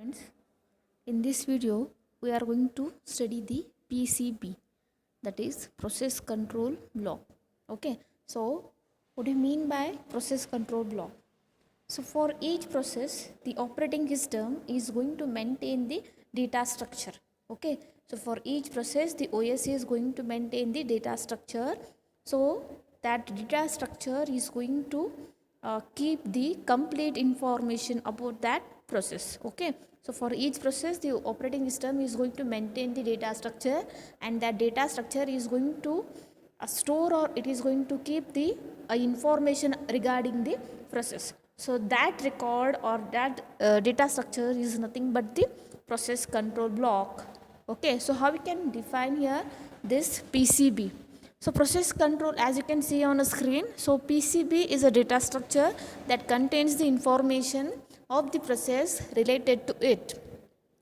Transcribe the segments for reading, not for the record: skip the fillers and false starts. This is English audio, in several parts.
Friends, in this video we are going to study the PCB, that is process control block. Okay, so what do you mean by process control block? So for each process the operating system is going to maintain the data structure. Okay, so for each process the OS is going to maintain the data structure. So that data structure is going to keep the complete information about that process. Okay, so for each process the operating system is going to maintain the data structure, and that data structure is going to store, or it is going to keep the information regarding the process. So that record or that data structure is nothing but the process control block. Okay, so how we can define here this PCB? So process control, as you can see on the screen, so PCB is a data structure that contains the information of the process related to it.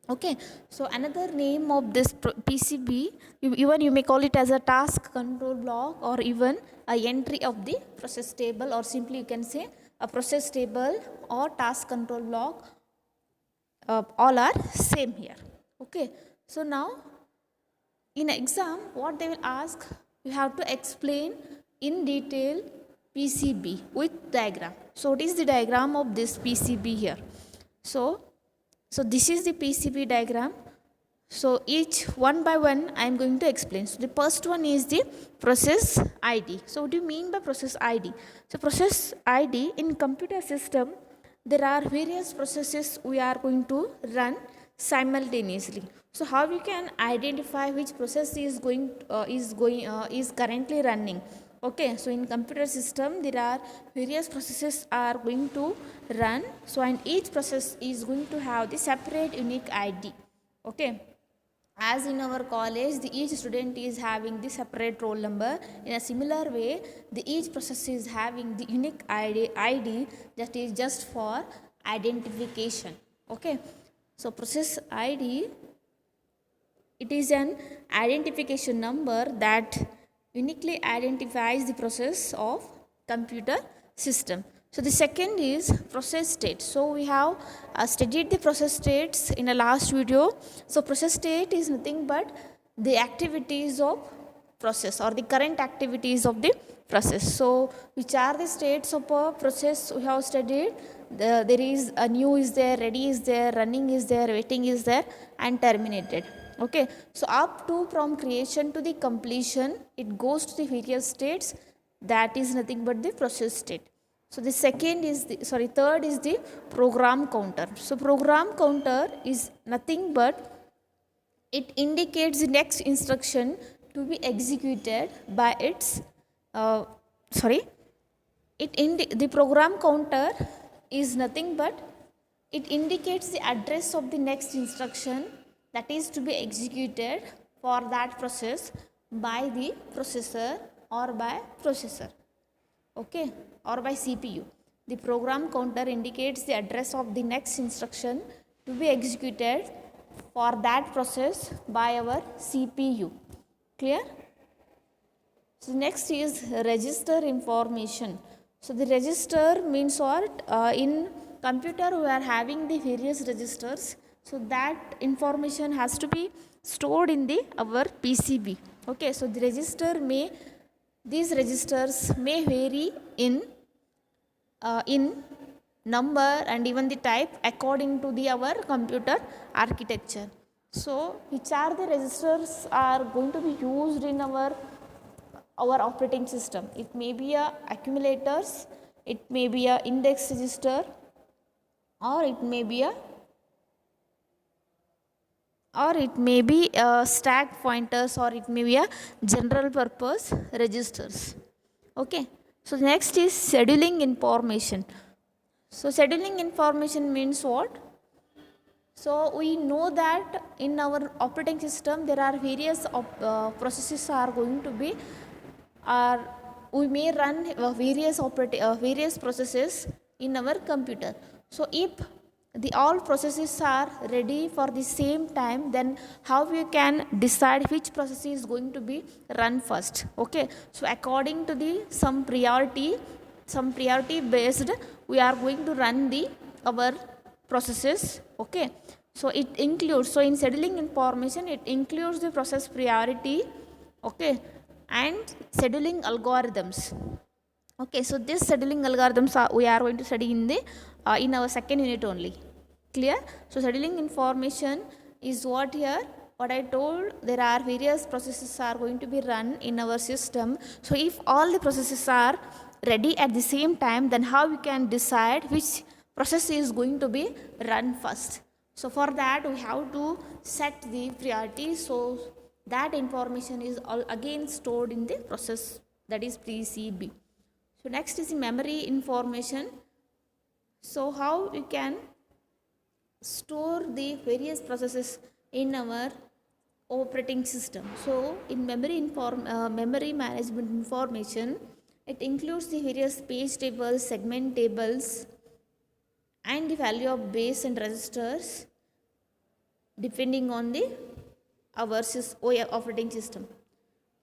Okay, so another name of this PCB, even you may call it as a task control block, or even a entry of the process table, or simply you can say a process table or task control block. All are same here. Okay, so now in exam what they will ask, you have to explain in detail PCB with diagram. So what is the diagram of this PCB here? So this is the PCB diagram. So each one by one I am going to explain. So the first one is the process ID. So what do you mean by process ID? So process ID in computer system, there are various processes we are going to run simultaneously. So how you can identify which process is currently running? Okay, so in computer system there are various processes are going to run. So and each process is going to have the separate unique ID. Okay, as in our college each student is having the separate roll number, in a similar way each process is having the unique ID that is just for identification. Okay, so process ID, it is an identification number that uniquely identifies the process of computer system. So the second is process state. So we have studied the process states in a last video. So process state is nothing but the activities of process, or the current activities of the process. So which are the states of a process we have studied? There is a new is there, ready is there, running is there, waiting is there, and terminated. Okay, so up to from creation to the completion it goes to the various states, that is nothing but the process state. So the third is the program counter. So program counter is nothing but it indicates the next instruction to be executed by its the program counter is nothing but it indicates the address of the next instruction that is to be executed for that process by the processor or by processor. Okay, or by CPU. The program counter indicates the address of the next instruction to be executed for that process by our CPU. Clear? So next is register information. So the register means what? In computer we are having the various registers. So that information has to be stored in our PCB. Okay, so the these registers may vary in number and even the type according to our computer architecture. So which are the registers are going to be used in our operating system? It may be accumulators, it may be a index register, or it may be stack pointers, or it may be a general purpose registers. Okay, so next is scheduling information. So scheduling information means what? So we know that in our operating system there are various processes are going to be, we may run various processes in our computer. So if all processes are ready for the same time, then how you can decide which process is going to be run first? Okay, so according to some priority based, we are going to run our processes. Okay, So it includes, so in scheduling information, it includes the process priority, okay, and scheduling algorithms. Okay, so this scheduling algorithms we are going to study in the in our second unit only. Clear? So scheduling information is what here, what I told, there are various processes are going to be run in our system. So if all the processes are ready at the same time, then how we can decide which process is going to be run first? So for that we have to set the priority, so that information is all again stored in the process, that is PCB. So next is the memory information. So how you can store the various processes in our operating system. So in memory management information, it includes the various page tables, segment tables, and the value of base and registers depending on the our operating system.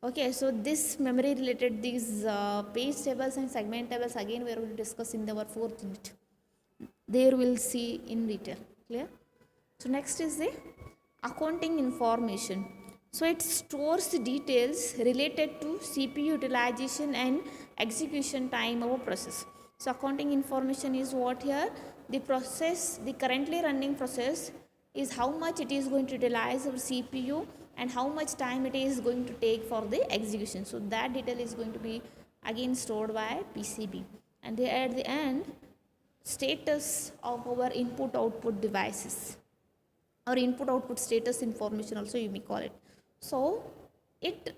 Okay, so this memory related, these page tables and segment tables, again we are going to discuss in our fourth unit. There we'll see in detail. Clear? So next is the accounting information. So it stores the details related to CPU utilization and execution time of a process. So accounting information is what here? The process, the currently running process is how much it is going to utilize our CPU and how much time it is going to take for the execution. So that detail is going to be again stored by PCB. And at the end, status of our input output devices, or input output status information also you may call it. So it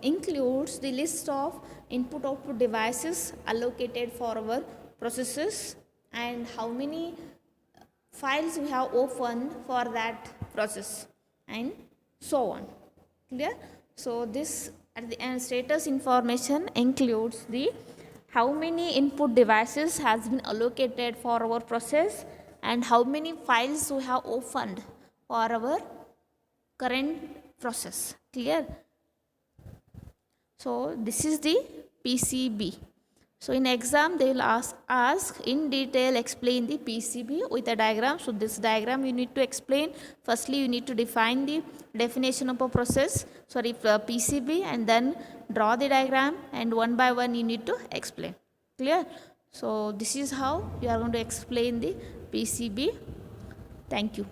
includes the list of input output devices allocated for our processes and how many files we have opened for that process and so on. Clear? So this at the end, status information includes the how many input devices has been allocated for our process and how many files we have opened for our current process. Clear? So this is the PCB. So in exam they will ask in detail explain the PCB with a diagram. So this diagram you need to explain. Firstly you need to define the definition of a process, PCB, and then draw the diagram, and one by one you need to explain. Clear? So this is how you are going to explain the PCB. Thank you.